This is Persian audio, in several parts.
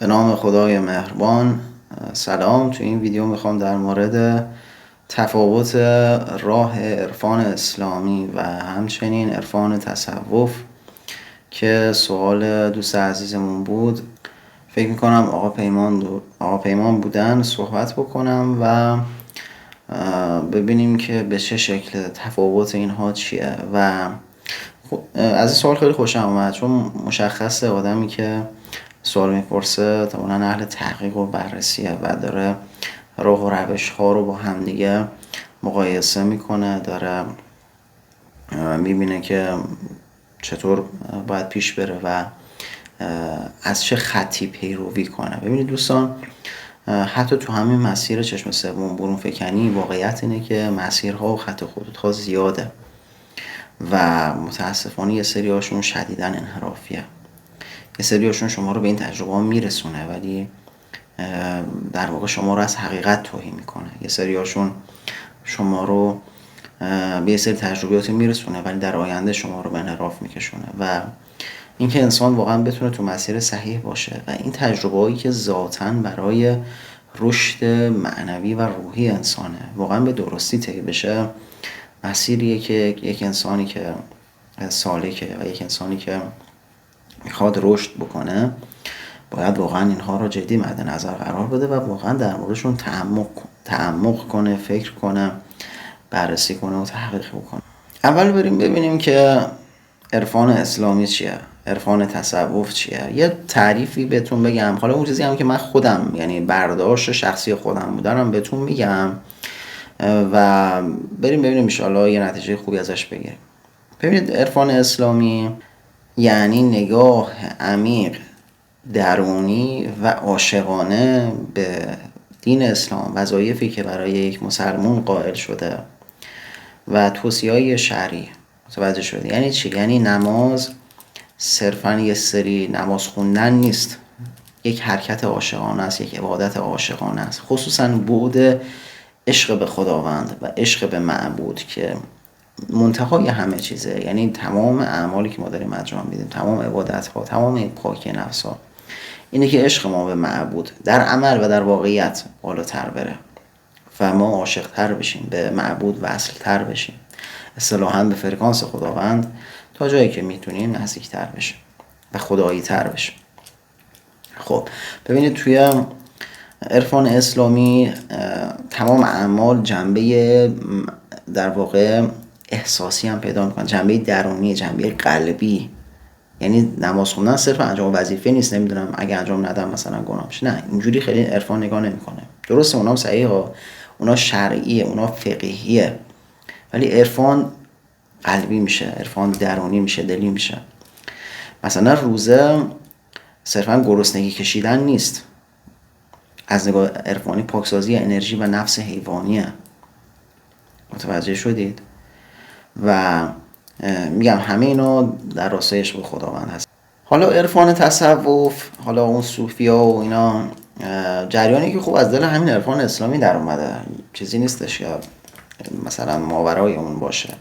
به نام خدای مهربان. سلام. تو این ویدیو میخوام در مورد تفاوت راه عرفان اسلامی و همچنین عرفان تصوف که سوال دوست عزیزمون بود، فکر میکنم آقا پیمان بودن، صحبت بکنم و ببینیم که به چه شکل تفاوت اینها چیه. و از این سوال خیلی خوشم اومد، چون مشخصه آدمی که سوال میپرسه طبعا اهل تحقیق و بررسیه و داره راه و روش ها رو با همدیگه مقایسه میکنه، داره میبینه که چطور باید پیش بره و از چه خطی پیروی کنه. ببینید دوستان، حتی تو همین مسیر چشم سوم برون فکنی، واقعیت اینه که مسیرها و خط خطوطها زیاده و متاسفانه یه سری هاشون شدیداً انحرافیه، یه سری هاشون شما رو به این تجربه ها میرسونه ولی در واقع شما رو از حقیقت توهی میکنه. یه سری هاشون شما رو به یه سری تجربیات میرسونه ولی در آینده شما رو به انحراف میکشونه. و اینکه انسان واقعا بتونه تو مسیر صحیح باشه و این تجربه هایی که ذاتاً برای رشد معنوی و روحی انسانه واقعا به درستی طی بشه، مسیریه که یک انسانی که سالکه و یک انسانی که میخواد رشد بکنه باید واقعا اینها رو جدی مد نظر قرار بده و واقعا در موردشون تعمق کنه، فکر کنه، بررسی کنه و تحقیق بکنه. اول بریم ببینیم که عرفان اسلامی چیه، عرفان تصوف چیه. یه تعریفی بهتون بگم، حالا اون چیزی هم که من خودم یعنی برداشت شخصی خودم بودم بهتون میگم و بریم ببینیم ان شاءالله یه نتیجه خوبی ازش بگیریم. ببینید، عرفان اسلامی یعنی نگاه عمیق، درونی و عاشقانه به دین اسلام، وظایفی که برای یک مسلمون قائل شده و توصیه‌های شرعی. متوجه شدی؟ یعنی چی؟ یعنی نماز صرفاً یه سری نماز خوندن نیست، یک حرکت عاشقانه است، یک عبادت عاشقانه است، خصوصاً بعد عشق به خداوند و عشق به معبود که منتهای همه چیزه. یعنی تمام اعمالی که ما داریم انجام میدیم، تمام عبادت ها، تمام این پاکی نفس ها، اینه که عشق ما به معبود در عمل و در واقعیت بالاتر بره و ما عاشق تر بشیم، به معبود وصل تر بشیم، اصطلاحاً به فرکانس خداوند تا جایی که میتونیم نزدیک تر بشیم و خدایی تر بشیم. خب ببینید، توی عرفان اسلامی تمام اعمال جنبه در واقع احساسی هم پیدا میکنن، جنبه درونی، جنبه قلبی. یعنی نماز خوندن صرف انجام وظیفه نیست، نمیدونم اگه انجام ندم مثلا گناه میشه، نه، اینجوری خیلی عرفان نگاه نمیکنه. درسته اونام صحیحه، اونا شرعیه، اونا فقهیه، ولی عرفان قلبی میشه، عرفان درونی میشه، دلی میشه. مثلا روزه صرفا گرسنگی کشیدن نیست، از نگاه عرفانی پاکسازی انرژی و نفس حیوانیه. متوجه شدید؟ و میگم همه اینا در راستای عشق به خداوند هست. حالا عرفان تصوف، حالا اون صوفی ها و اینا، جریانی که خوب از دل همین عرفان اسلامی در اومده، چیزی نیستش که مثلا ماورای اون باشه،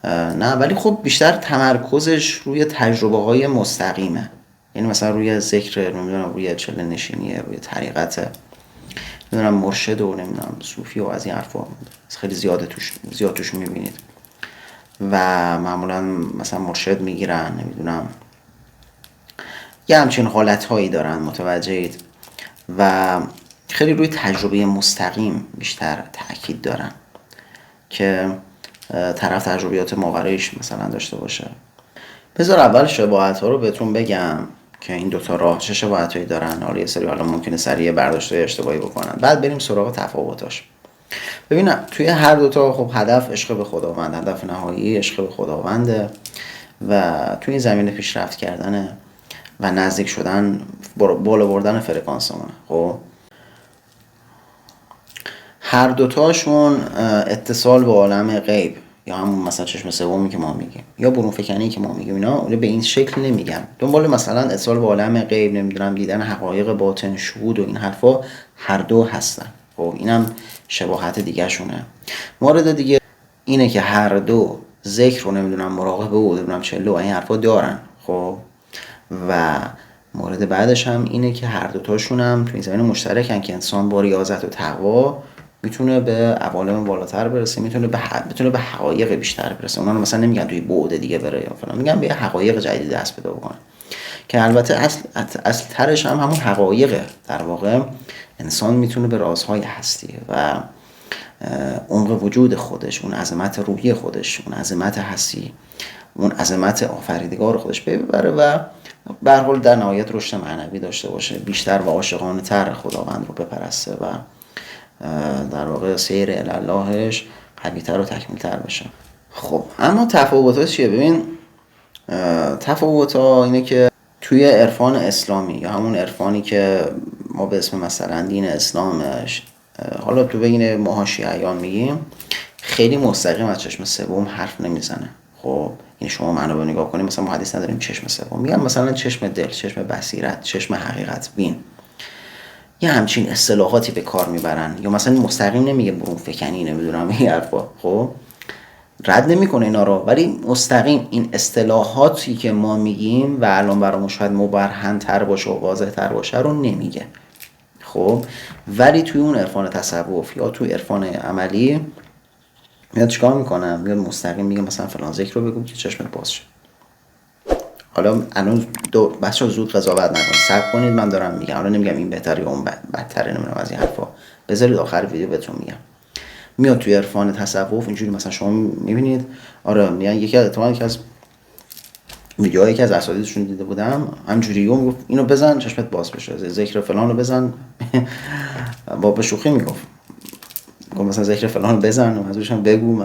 نه، ولی خب بیشتر تمرکزش روی تجربه های مستقیمه. یعنی مثلا روی ذکر، نمیدونم روی چله نشینیه، روی طریقت، نمیدونم مرشد و نمیدونم صوفی و از این حرفا خیلی زیاد توش میبینید و معمولا مثلا مرشد میگیرن، نمیدونم یه همچین حالت هایی دارن. متوجهید؟ و خیلی روی تجربه مستقیم بیشتر تاکید دارن که طرف تجربیات ماورایش مثلا داشته باشه. بذار اول شباهت ها رو بهتون بگم که این دوتا راه چه شباهت هایی دارن. حالا یه سری حالا ممکنه سریع برداشت اشتباهی بکنن، بعد بریم سراغ تفاوتاش. ببینم توی هر دوتا خب هدف عشق به خداوند، هدف نهایی عشق به خداونده و توی این زمینه پیشرفت کردنه و نزدیک شدن، بالا بردن فرکانسمونه. خب هر دوتاشون اتصال به عالم غیب، یا همون مثلا چشم سومی که ما میگیم یا برون فکنی که ما میگیم، اینا به این شکل نمیگم. دنبال مثلا اتصال به عالم غیب، نمیدونم دیدن حقایق باطن، شهود و این حرفا، هر دو هستن. خب اینم شباهت دیگه شونه. مورد دیگه اینه که هر دو ذکر رو، نمیدونم مراقبه و نمیدونم چله و این حرفا دارن. خب و مورد بعدش هم اینه که هر دوتاشون هم تو این زمینه مشترکن که انسان با ریاضت و تقوا میتونه به عوالم بالاتر برسه، میتونه به حقایق بیشتر برسه. اونا رو مثلا نمیگن توی بعد دیگه بره یا فلان، میگن به حقایق جدید دست پیدا بکنه، که البته اصل ترش هم همون حقایقه. در واقع انسان میتونه به رازهای هستی و عمق وجود خودش، اون عظمت روحی خودش، اون عظمت هستی، اون عظمت آفریدگار خودش ببره و به هر حال در نهایت رشد معنوی داشته باشه، بیشتر و عاشقانه تر خداوند رو بپرسته و در واقع سیر الاللهش قوی‌تر و تکمیل‌تر بشه. خب اما تفاوت‌ها چیه؟ ببین تفاوت‌ها اینه که توی عرفان اسلامی یا همون عرفانی که ما به اسم مثلا دین اسلامش، حالا تو بین ماها شیعیان میگیم، خیلی مستقیم از چشم سوم حرف نمیزنه. خب این شما معنا رو نگاه کنیم، مثلا ما حدیث نداریم چشم سوم، میگن مثلا چشم دل، چشم بصیرت، چشم حقیقت بین، یه همچین اصطلاحاتی به کار میبرن. یا مثلا مستقیم نمیگه برون فکنی، نمیدونم این حرفا، خب رد نمیکنه اینا رو، ولی مستقیم این اصطلاحاتی که ما میگیم و الان برامون شاید مبرهن‌تر باشه و واضح‌تر باشه رو نمیگه. خب ولی توی اون عرفان تصوف یا توی عرفان عملی میاد چیکار میکنه؟ میاد مستقیم میگه مثلا فلان ذکر رو بگو که چشمت باز شه. حالا الان بچه‌ها زود قضاوت نکن، صبر کنید، من دارم میگم، حالا نمیگم این بهتره یا اون بدتره، نمیدونم از این حرفا، بذارید آخر ویدیو بهتون میگم. میاد توی عرفان تصوف اینجوری مثلا شما میبینید، آره میگن یکی از ویدیوهایی که از اساتیدشون دیده بودم همجوری میگفت اینو بزن چشمت باز بشه، ذکر فلان رو بزن با به شوخی میگفت مثلا ذکر فلان رو بزن و ازش هم بگو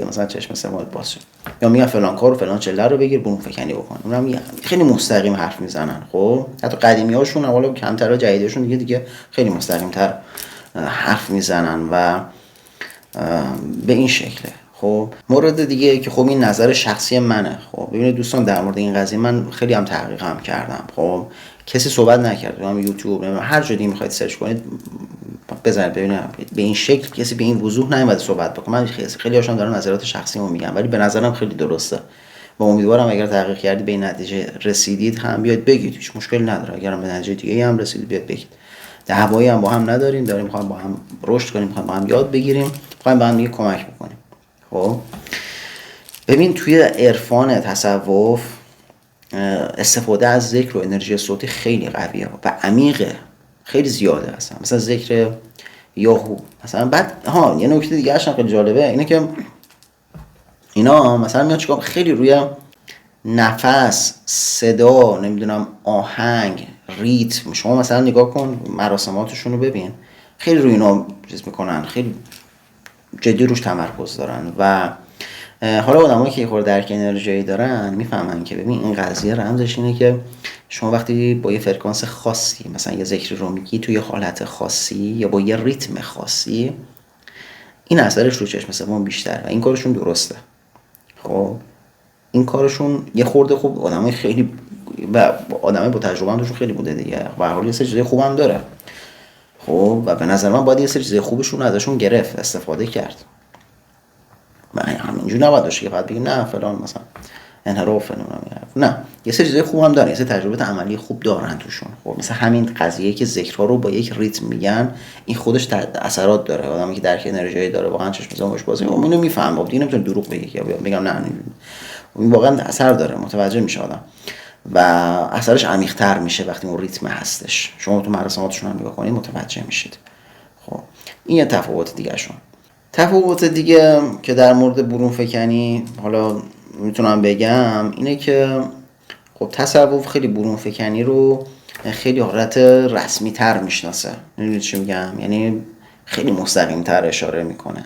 مثلا چشم سماعت باز شه، یا میگن فلان کار و فلان چله رو بگیر برون فکنی بکن. اونم خیلی مستقیم حرف میزنن. خب حتی قدیمی‌هاشون حالا کمتر و جدیدشون دیگه خیلی مستقیم‌تر حرف میزنن و به این شکله. خب مورد دیگه که خب این نظر شخصی منه. خب ببینید دوستان، در مورد این قضیه من خیلی هم تحقیق هم کردم. خب کسی صحبت نکرد، هم یوتیوب هر جایی میخواید سرچ کنید بزنید ببینید به این شکل کسی به این وضوح نیومده صحبت بکنه. من خیلی هاشون دارن نظرات شخصیمو میگم، ولی به نظرم خیلی درسته و امیدوارم اگر تحقیق کردید به این نتیجه رسیدید هم بیاید بگید، هیچ مشکلی نداره. اگر به نتیجه دیگه هم رسیدید بیاید بگید. دعوایی هم با هم نداریم، میخوایم با هم رشد کنیم، میخوایم با هم یاد بگیریم، میخوایم با هم دیگه کمک بکنیم. خب ببین توی عرفان تصوف استفاده از ذکر و انرژی صوتی خیلی قویه و عمیقه، خیلی زیاده اصلا. مثلا ذکر یاهو مثلا. بعد یه نکته دیگه هم خیلی جالبه اینه که اینا مثلا میاد چیکار خیلی روی نفس، صدا، نمیدونم آهنگ، ریتم. شما مثلا نگاه کن مراسماتشون رو ببین، خیلی روی اینا چیز میکنن، خیلی جدی روش تمرکز دارن و حالا آدمایی که یه خورده درک انرژی دارن میفهمن که ببین این قضیه رمزش اینه که شما وقتی با یه فرکانس خاصی مثلا یه ذکری رو میگی توی حالت خاصی یا با یه ریتم خاصی، این اثرش رو چشم سوم بیشتر و این کارشون درسته. خب این کارشون یه خورده خوب آدمای خیلی و آدمای با تجربه هم خیلی بوده دیگه، به هر حال یه سری چیزای خوبم داره. خب و به نظر من باید یه سری چیزای خوبشون ازشون گرفت، استفاده کرد. من همینجوری نباید باشه که فقط بگی نه فلان مثلا انحراف نه، یه سری چیزای خوب هم دارن، یه سری تجربه عملی خوب دارن توشون. خب مثلا همین قضیه که ذکرها رو با یک ریتم میگن، این خودش اثرات داره. آدمی که درک انرژی داره واقعا چشم زمش بازی اینو میفهمه، دیگه نمیتونه دروغ بگه یا بگم نه این واقعا اثر داره، متوجه میشه آدم و اثرش عمیق‌تر میشه وقتی اون ریتم هستش. شما تو مراسماتشون هم نگاه کنید متوجه میشید. خب این یه تفاوت دیگه شون. تفاوت دیگه که در مورد برون فکنی حالا میتونم بگم اینه که خب تصوف خیلی برون فکنی رو خیلی حالت رسمی تر میشناسه. میدونید چی میگم؟ یعنی خیلی مستقیم تر اشاره میکنه.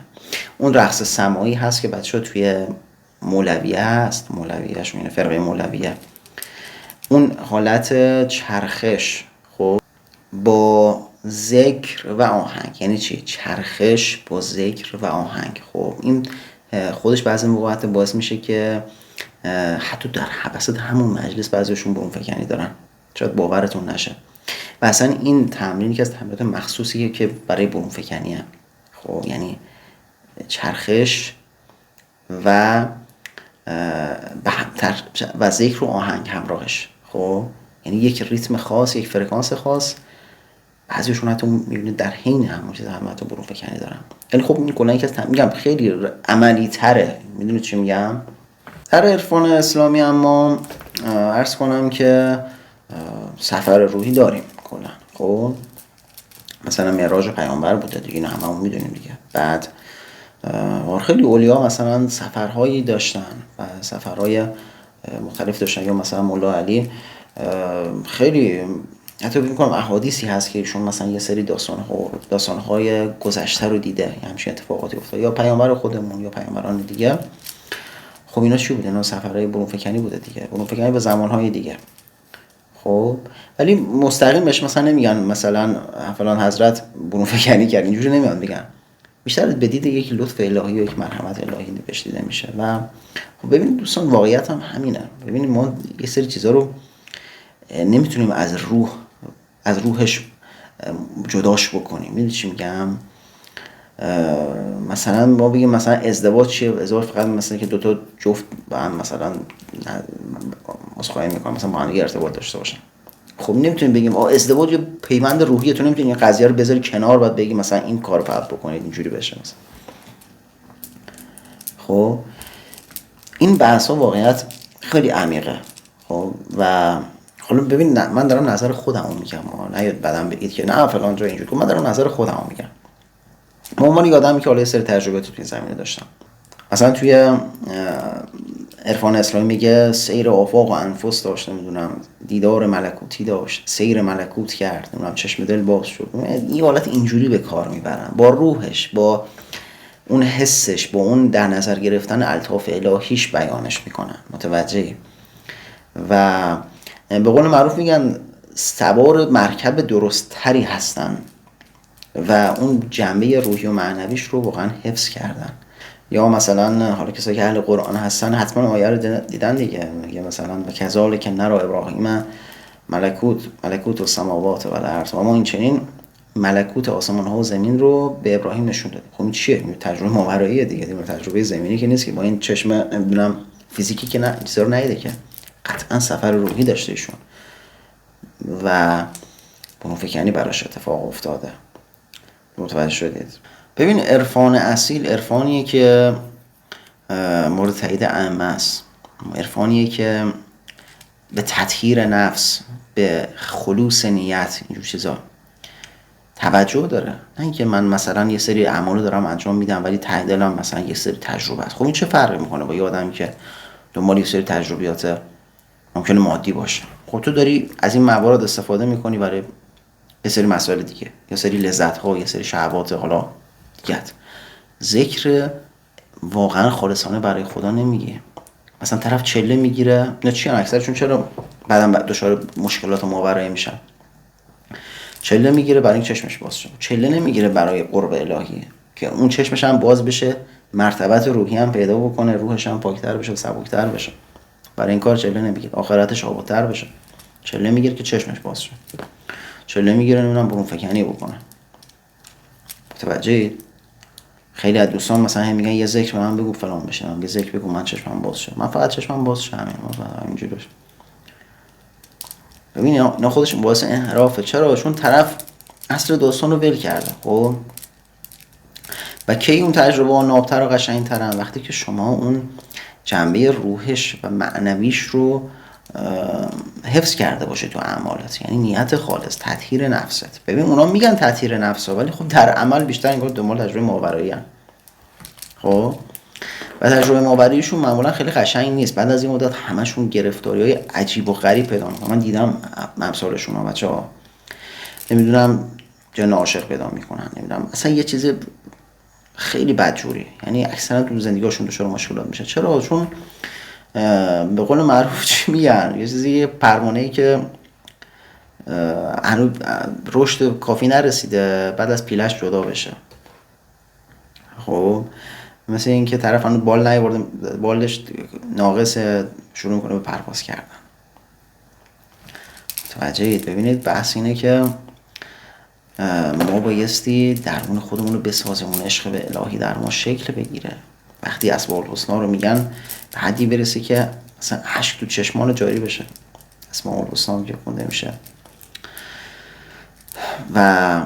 اون رقص سماعی هست که بچه‌ها توی مولویه هست، مولویهش میگه فرقه مولویه، اون حالت چرخش خب با ذکر و آهنگ. یعنی چی؟ چرخش با ذکر و آهنگ. خب این خودش بعضی موقعات باعث میشه که حتی در وسط همون مجلس بعضیشون برون فکنی دارن، شاید باورتون نشه. و اصلا این تمرینی که از تمرینات مخصوصیه که برای برون فکنیه. خب یعنی چرخش و ذکر و آهنگ همراهش. خب یعنی یک ریتم خاص، یک فرکانس خاص. بعضیشون حتی میبینید در حین همون چیز هم حتی برون فکنی دارن. یعنی خب این کلا یکی از میگم خیلی عملی تره. میدونید چی میگم؟ در عرفان اسلامی اما عرض کنم که سفر روحی داریم کلا. خب مثلا معراج پیامبر بوده دیگه، هممون میدونیم دیگه. بعد خیلی اولیا مثلا سفرهایی داشتن و سفرهای مختلف داشتن، یا مثلا مولا علی خیلی حتی فکر می‌کنم احادیثی هست که ایشون مثلا یه سری داستان‌های گذشته رو دیده، همچین اتفاقاتی افتاد، یا پیامبر خودمون یا پیامبران دیگه. خب اینا چی بوده؟ اینا سفرهای برون فکنی بوده دیگه، برون فکنی به زمانهای دیگه. خب ولی مستقیم بهش مثلا نمیگن مثلا فلان حضرت برون فکنی کرد، اینجوری نمیاد میگن. بیشتر به دید یک لطف الهی و یک مرحمت الهی بهش دیده میشه. و خب ببینید دوستان، واقعیت هم همینه. ببینید ما یه سری چیزا رو نمیتونیم از روحش جداش بکنیم. میدونی چی میگم؟ مثلا ما بگیم مثلا ازدواج چیه؟ ازدواج فقط مثلا که دوتا جفت با هم مثلا مسخره میکنن، مثلا با هم ارتباط داشته باشن. خب نمیتونیم بگیم ازدواج پیوند روحیه، تو نمیتونی این قضیه رو بذاری کنار بعد بگی مثلا این کارو فقط بکنید اینجوری بشه مثلا. خب این بحث ها واقعیت خیلی عمیقه. خب و حالا ببین من دارم نظر خودمو میگم، نیاد بعدم بگید که نه فلان جا اینجوری. من دارم نظر خودمو میگم. من عنوان یه آدمی که حالا یه سری تجربه تو این زمینه داشتم. مثلا توی عرفان اسلامی میگه سیر آفاق و انفس داشت، نمیدونم دیدار ملکوتی داشت، سیر ملکوت کرد، نمیدونم چشم دل باز شد. این حالت اینجوری به کار میبرن، با روحش، با اون حسش، با اون در نظر گرفتن الطاف الهیش بیانش میکنن. متوجهی؟ و به قول معروف میگن سوار مرکب درست تری هستن و اون جنبه روحی و معنویش رو واقعا حفظ کردن. یا مثلا حالا کسایی که اهل قرآن هستن حتما آیه رو دیدن دیگه. میگه مثلا و کذالک نرا ابراهیم ملکوت السماوات و الارض، و ما این چنین ملکوت آسمان ها و زمین رو به ابراهیم نشون دادیم. خب این چیه؟ تجربه ماوراییه دیگه، تجربه زمینی که نیست که با این چشم نمیدونم فیزیکی که نه چیزا رو ندیده که، قطعا سفر روحی داشته ایشون و برون فکنی براش اتفاق افتاده. متوجه شدید؟ ببین عرفان اصیل عرفانیه که مورد تایید ائمه است، عرفانیه که به تطهیر نفس، به خلوص نیت، اینجور چیزا توجه داره. نه اینکه من مثلا یه سری اعمال دارم انجام میدم ولی ته دلم مثلا یه سری تجربه است. خب این چه فرقی میکنه با یه آدمی که دنبال یه سری تجربیات ممکنه مادی باشه؟ خب تو داری از این موارد استفاده میکنی برای یه سری مسائل دیگه، یه سری لذت ها، یه سری شهوات حالا دیگه. ذکر واقعا خالصانه برای خدا نمیگه. مثلا طرف چله میگیره، نه چی اکثرشون چرا بعدم دچار مشکلات ماورایی میشن؟ چله میگیره برای این چشمش باز شه، چله نمیگیره برای قرب الهی که اون چشمش هم باز بشه، مرتبت روحی هم پیدا بکنه، روحش هم پاکتر بشه و سبکتر بشه. برای این کار چله نمیگیره، آخرتش آبادتر بشه. چله میگیره که چشمش باز شه، چله میگیره نمیدونم برون فکنی بکنه. متوجهید؟ خیلی از دوستان مثلا هم میگن یه ذکر به من بگو فلان بشه، یه ذکر بگو من چشمم باز شه. من فقط چشمم باز شه، همینجوری بشه. ببین اینا خودش باعث انحرافه. چرا؟ چون طرف اصل داستان رو ول کرده. خب و کی اون تجربه ها نابتر و قشنگترن؟ وقتی که شما اون جنبه روحش و معنویش رو حفظ کرده باشه تو اعمالت، یعنی نیت خالص، تطهیر نفست. ببین اونا میگن تطهیر نفس ها، ولی خب در عمل بیشتر انگار دنبال تجربه ماورایی هن. خب و تجربه ماوراریشون معمولا خیلی قشنگ نیست. بعد از این مدت همشون گرفتاری‌های عجیب و غریب پیدا می‌کنن. من دیدم امثالشون ها، بچه‌ها نمیدونم جن عاشق پیدا میکنن، نمیدونم اصلا یه چیز خیلی بدجوری، یعنی اکثرا تو زندگیشون دچار مشکلات میشه. چرا؟ چون به قول معروف چی میگن، یه چیزی پروانه‌ای که هنوز رشد کافی نرسیده بعد از پیلش جدا بشه. خب مثل این که طرف هنوز بال نیاورده، بالش ناقص، شروع میکنه به پرواز کردن. توجهید؟ ببینید بحث اینه که ما بایستی درون خودمون رو بسازیم، اون عشق به الهی در ما شکل بگیره. وقتی اسماء الحسنا رو میگن به حدی برسه که مثلا اشک تو چشمان جاری بشه. اسماعیل الحسنا که خونده میشه. و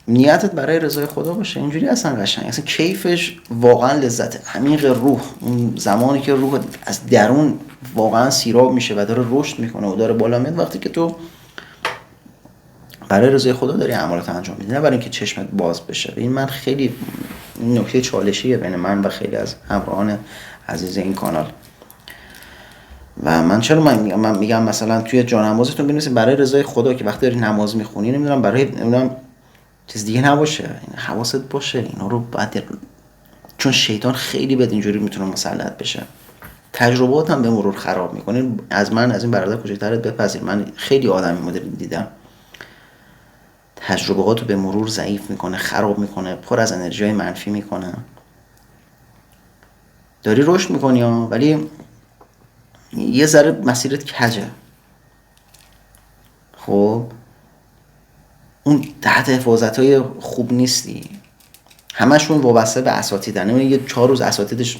نیتت برای رضای خدا باشه، اینجوری اصلا قشنگ، اصلا کیفش واقعا لذت عمیق روح، اون زمانی که روح از درون واقعا سیراب میشه و داره رشد میکنه و داره بالا میاد، وقتی که تو برای رضای خدا داری اعمالات انجام میدی، نه برای اینکه چشمت باز بشه. این من خیلی نکته چالشیه بین من و خیلی از همراهان عزیز این کانال. و من چرا من میگم مثلا توی جانمازتون بنویسید برای رضای خدا، که وقتی داری نماز میخونی نمیدونم برای چیز دیگه نباشه، حواست باشه اینا رو بعد، چون شیطان خیلی بد اینجوری میتونه مسلط بشه. تجربات هم به مرور خراب میکنه. از این برادر کوچکترت بپذیر، من خیلی آدمی مدل دیدم تجربهات رو به مرور ضعیف میکنه، خراب میکنه، پر از انرژی منفی میکنه. داری رشد میکنی ولی یه ذره مسیرت کجه. خب اون تحت حفاظت‌های خوب نیستی، همشون وابسته به اساتیدن. نمیدونی یه 4 روز اساتیدش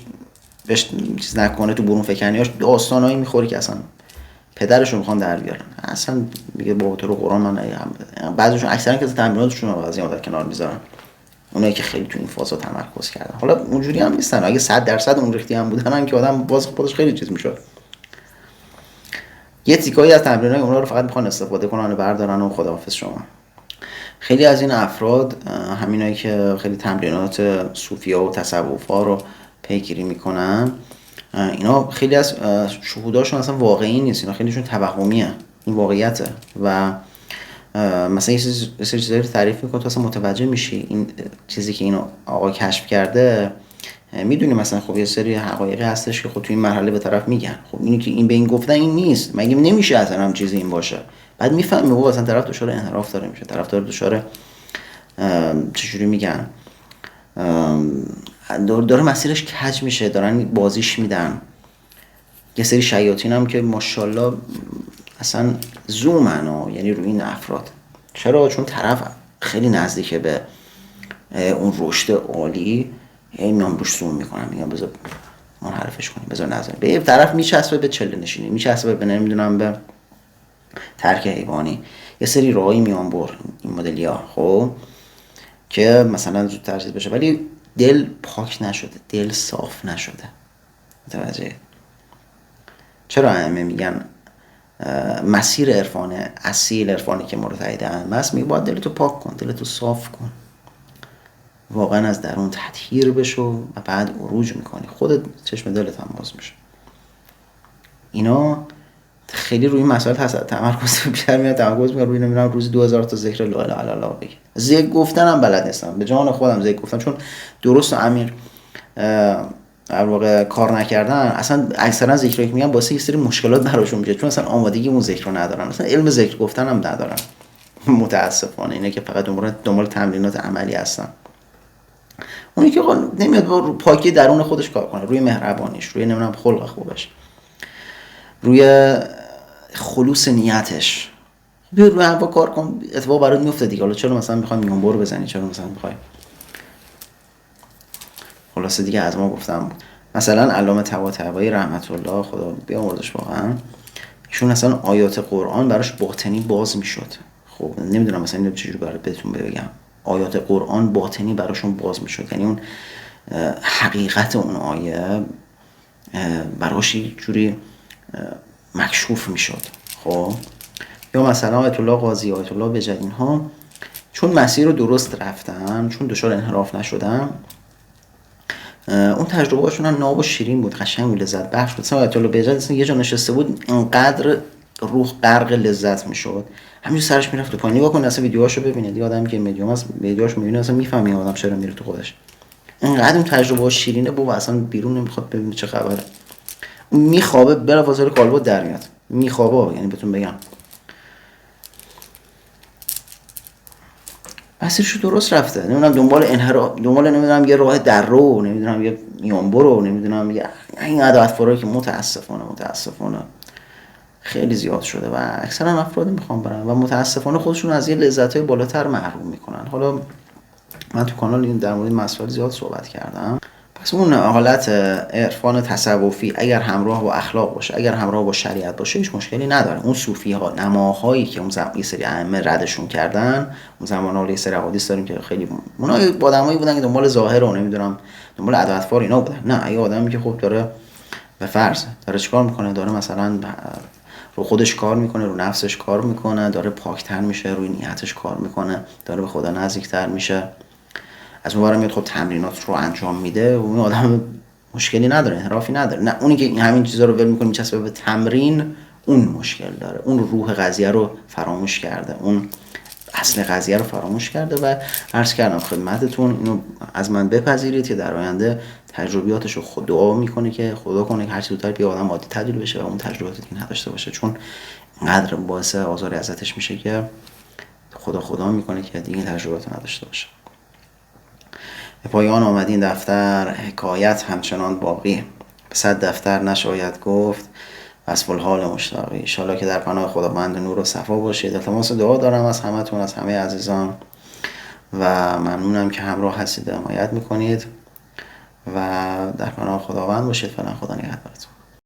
بهش چیز نکنه تو برون فکنیاش داستانایی میخوری که اصلا پدرشون میخوان در بیارن. اصلا میگه بابا تو رو قرآن من بعضیشون اکثرا که تمریناتشون رو از این مدت کنار میذارن، اونایی که خیلی تو این فازا تمرکز کردن. حالا اونجوری هم نیستن، اگه 100% اون ریختی هم بودن که آدم باز خودش خیلی چیز میشد. یه تیکایی از تمرینای اونها رو فقط میخوان استفاده کنن و بردارن و خداحافظ شما. خیلی از این افراد همینایی که خیلی تمرینات صوفیا و تصوفا رو پیگیری میکنن، اینا خیلی از شهوداشون اصلا واقعی نیست، اینا خیلیشون توهمیه، این واقعیته. و مثلا یه سری چیزایی رو تعریف میکنه تو اصلا متوجه میشی این چیزی که اینو آقا کشف کرده. میدونی مثلا خب یه سری حقایقی هستش که خب تو این مرحله به طرف میگن، خب اینی که این به این گفتن این نیست، مگه نمیشه اصلا هم چیزی این باشه. بعد میفهمی بابا اصلا طرف دچار انحراف داره میشه، طرف دچار چجوری میگن داره مسیرش کج میشه، دارن بازیش میدن. یه سری شیاطین هم که ماشاءالله اصلا زومن یعنی روی این افراد. چرا؟ چون طرف خیلی نزدیکه به اون رشد عالی، میام روش زوم میکنم، میگم بذار منحرفش کنیم، بذار نظر به یه طرف میچسبه به چله نشینی، میچسبه به نمیدونم به ترک حیوانی، یه سری راهی میان بر این مدلیا، خب که مثلا زودتر چیز بشه، ولی دل پاک نشده، دل صاف نشده. متوجه؟ چرا همه میگن مسیر عرفان اصیل، عرفانی که مرتعیدن بس، میگه باید دلتو پاک کن، دلتو صاف کن، واقعا از درون تطهیر بشو و بعد عروج میکنی، خودت چشم دلت هم باز میشه. اینا خیلی روی مسائل تمرکز بیشتر میاد، تمرکز میکنم روی نمیدونم روزی 2000 تا ذکر لا اله الا الله بگی. ذکر گفتن هم بلد نیستم، به جان خودم ذکر گفتن، چون درست و عمیق در واقع کار نکردن. اصلا اکثرا ذکرایی که میگن واسه یه سری مشکلات براشون میشه، چون اصلا آمادگی اون ذکر رو ندارن، اصلا علم ذکر گفتن هم ندارن. متاسفانه اینه که فقط دنبال تمرینات عملی هستن. اونی که نمیاد با پاکی درون خودش کار کنه، روی مهربانیش، روی نمیدونم خلق خوبش، روی خلوص نیتش، بیا روی هوا کار کن، اتفاق برات میفته دیگه. حالا چرا مثلا میخوای میون برو بزنی، چرا مثلا میخوای خلاصه دیگه از ما گفتم بود. مثلا علامه طباطبایی رحمت الله خدا بیامرزش، واقعا ایشون اصلا آیات قرآن براش باطنی باز میشد. خب نمیدونم مثلا اینو چجوری برات بهتون بگم، آیات قرآن باطنی براشون باز میشد، یعنی اون حقیقت اون آیه براش یه جوری مکشوف میشد. خب یا مثلا آیت الله قاضی، آیت الله بجد، اینها چون مسیر رو درست رفتن، چون دچار انحراف نشدن، اون تجربه هاشون هم ناب و شیرین بود، قشنگ بود، لذت بخش بود. مثلا آیت الله بجد یه جا نشسته بود، اینقدر روح غرق لذت میشد، همینجوری سرش میرفت تو پایین. نگاه کن اصلا ویدیوهاشو ببینید، یه آدمی که مدیوم است ویدیوهاشو میبینه اصلا میفهمی آدم چرا میره تو خودش. اینقدر اون تجربه ها شیرینه بابا، اصلا بیرون نمیخواد ببینه چه خبره. اون میخوابه بلافاصله کالبد در میاد، میخوابه، یعنی بهتون بگم مسیرشو درست رفته. نمیدونم دنبال نمیدونم یه راه در رو، نمیدونم یه میان برو، نمیدونم یه این عادت که متاسفانه خیلی زیاد شده و اکثرا افراد میخوان برن و متاسفانه خودشون از یه لذت‌های بالاتر محروم میکنن. حالا من تو کانال این در مورد مسائل زیاد صحبت کردم، پس اون حالت عرفان تصوفی اگر همراه با اخلاق باشه، اگر همراه با شریعت باشه، هیچ مشکلی نداره. اون صوفی ها، نماهایی که اون زمان یه سری ائمه ردشون کردن، اون زمان ها یه سری حوادث داریم که خیلی اونا آدمایی بودن که دنبال ظاهر و نمیدونم دنبال ادا اطوار اینا بودن. نه، اگه آدمی که خب داره به فرض داره چیکار میکنه، داره مثلا رو خودش کار میکنه، رو نفسش کار میکنه، داره پاکتر میشه، روی نیتش کار میکنه، داره به خدا نزدیکتر میشه، از اون ور میاد خب تمرینات رو انجام میده و اون آدم مشکلی نداره، انحرافی نداره. نه، اونی که همین چیزا رو ول میکنه میچسبه به تمرین، اون مشکل داره، اون روح قضیه رو فراموش کرده، اون اصل قضیه رو فراموش کرده. و عرض کردم خدمتتون اینو از من بپذیرید که در آینده تجربیاتش رو دعا میکنه که خدا کنه که هر چه زودتر بیا آدم عادی تبدیل بشه و اون تجربیاتی که نداشته باشه، چون اینقدر باعث آزار ازتش میشه که خدا میکنه که دیگه تجربیات نداشته باشه. به پایان آمد این دفتر، حکایت همچنان باقی، به 100 دفتر نشاید گفت، وصف الحال مشتاقی. انشالله که در پناه خداوند نور و صفا باشید. التماس دعا دارم از همتون، از همه عزیزان، و ممنونم که همراه هستید و حمایت میکنید و در پناه خداوند باشید. فعلا خدا نگهدارتون.